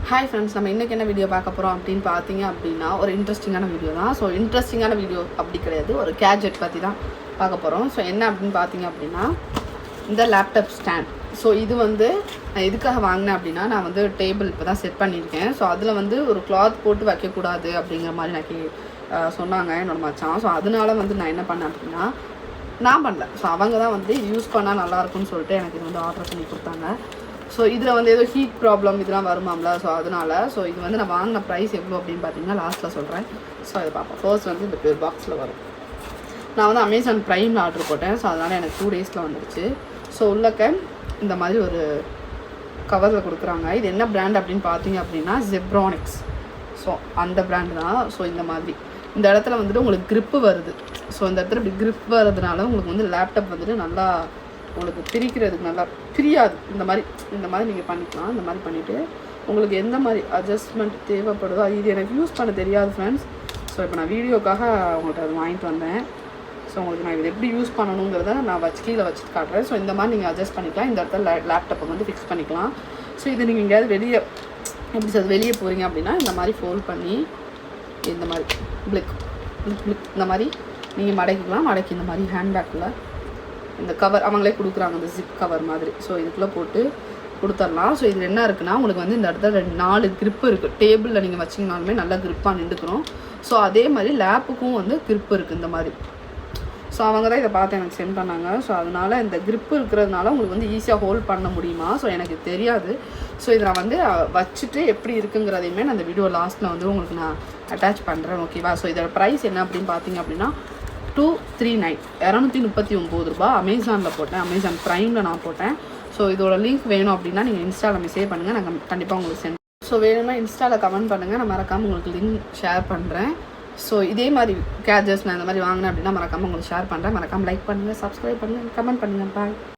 Hi friends, நம்ம இன்றைக்கி என்ன வீடியோ பார்க்க போகிறோம் அப்படின்னு பார்த்தீங்க அப்படின்னா ஒரு இன்ட்ரெஸ்டிங்கான வீடியோ தான். ஸோ இன்ட்ரெஸ்டிங்கான வீடியோ அப்படி கிடையாது, ஒரு கேட்ஜெட் பற்றி தான் பார்க்க போகிறோம். ஸோ என்ன அப்படின்னு பார்த்தீங்க அப்படின்னா இந்த லேப்டாப் ஸ்டாண்ட். ஸோ இது வந்து நான் எதுக்காக வாங்கினேன் அப்படின்னா, நான் வந்து டேபிள் இப்போ தான் செட் பண்ணியிருக்கேன். ஸோ அதில் வந்து ஒரு கிளாத் போட்டு வைக்கக்கூடாது அப்படிங்கிற மாதிரி நான் சொன்னாங்க என்னோட மச்சான். ஸோ அதனால வந்து நான் என்ன பண்ணேன் அப்படின்னா, நான் பண்ணல. ஸோ அவங்க தான் வந்து யூஸ் பண்ணால் நல்லாயிருக்கும்னு சொல்லிட்டு எனக்கு இது வந்து ஆர்டர் பண்ணி கொடுத்தாங்க. ஸோ இதில் வந்து ஏதோ ஹீட் ப்ராப்ளம் இதெல்லாம் வருமாம்ல. ஸோ அதனால் இது வந்து நான் வாங்கின ப்ரைஸ் எவ்வளோ அப்படின்னு பார்த்தீங்கன்னா லாஸ்ட்டில் சொல்கிறேன். ஸோ அதை பார்ப்போம். ஃபர்ஸ்ட் வந்து இந்த பேர் பாக்ஸில் வரும். நான் வந்து அமேசான் ப்ரைமில் ஆர்டர் போட்டேன். ஸோ அதனால் எனக்கு 2 days வந்துடுச்சு. ஸோ உள்ளக்க இந்த மாதிரி ஒரு கவரில் கொடுக்குறாங்க. இது என்ன பிராண்ட் அப்படின்னு பார்த்தீங்க அப்படின்னா ஜெப்ரானிக்ஸ். ஸோ அந்த பிராண்டு தான். ஸோ இந்த மாதிரி இந்த இடத்துல வந்துட்டு உங்களுக்கு க்ரிப்பு வருது. ஸோ இந்த இடத்துல இப்படி க்ரிப் வர்றதுனால உங்களுக்கு வந்து லேப்டாப் வந்துட்டு நல்லா உங்களுக்கு பிரிக்கிறதுக்கு நல்லா பிரியாது. இந்த மாதிரி நீங்கள் பண்ணிக்கலாம். இந்த மாதிரி பண்ணிவிட்டு உங்களுக்கு எந்த மாதிரி அட்ஜஸ்ட்மெண்ட் தேவைப்படுதோ, இது எனக்கு யூஸ் பண்ண தெரியாது ஃப்ரெண்ட்ஸ். ஸோ இப்போ நான் வீடியோக்காக உங்கள்கிட்ட அது வாங்கிட்டு வந்தேன். ஸோ உங்களுக்கு நான் இது எப்படி யூஸ் பண்ணணுங்கிறத நான் கீழே வச்சுட்டு காட்டுறேன். ஸோ இந்த மாதிரி நீங்கள் அட்ஜஸ்ட் பண்ணிக்கலாம். இந்த இடத்துல லேப்டாப்பை வந்து ஃபிக்ஸ் பண்ணிக்கலாம். ஸோ இது நீங்கள் எங்கேயாவது வெளியே போகிறீங்க அப்படின்னா இந்த மாதிரி ஃபோல்ட் பண்ணி இந்த மாதிரி பிளிக் இந்த மாதிரி நீங்கள் மடக்கி இந்த மாதிரி ஹேண்ட்பேக்கில் இந்த கவர் அவங்களே கொடுக்குறாங்க, இந்த ஜிப் கவர் மாதிரி. ஸோ இதுக்குள்ளே போட்டு கொடுத்துடலாம். ஸோ இதில் என்ன இருக்குன்னா, உங்களுக்கு வந்து இந்த இடத்துல 4 கிரிப்பு இருக்குது. டேபிளில் நீங்கள் வச்சிங்கனாலுமே நல்லா கிரிப்பாக நின்றுக்கணும். ஸோ அதே மாதிரி லேப்புக்கும் வந்து கிரிப்பு இருக்குது இந்த மாதிரி. ஸோ அவங்க தான் இதை பார்த்து எனக்கு சென்ட் பண்ணாங்க. ஸோ அதனால் இந்த கிரிப்பு இருக்கிறதுனால உங்களுக்கு வந்து ஈஸியாக ஹோல்ட் பண்ண முடியுமா? ஸோ எனக்கு தெரியாது. ஸோ இதை நான் வந்து வச்சுட்டு எப்படி இருக்குங்கிறதையுமே நான் இந்த வீடியோ லாஸ்ட்டில் வந்து உங்களுக்கு நான் அட்டாச் பண்ணுறேன். ஓகேவா? ஸோ இதோட ப்ரைஸ் என்ன அப்படின்னு பார்த்தீங்க அப்படின்னா 239 239 ரூபா. அமேசானில் போட்டேன், அமேசான் ப்ரைமில் நான் போட்டேன். ஸோ இதோட லிங்க் வேணும் அப்படின்னா நீங்கள் இன்ஸ்டாவில் மெசேஜ் பண்ணுங்கள், நான் கண்டிப்பாக உங்களுக்கு சென்ட். ஸோ வேணும்னா இன்ஸ்டாவில் கமெண்ட் பண்ணுங்கள், நான் மறக்காமல் உங்களுக்கு லிங்க் ஷேர் பண்ணுறேன். ஸோ இதே மாதிரி கேட்ஜெட்ஸ் நான் இந்த மாதிரி வாங்கினேன் அப்படின்னா மறக்காமல் உங்களுக்கு ஷேர் பண்ணுறேன். மறக்காமல் லைக் பண்ணுங்கள், சப்ஸ்கிரைப் பண்ணுங்கள், கமெண்ட் பண்ணுங்கள். பாய்.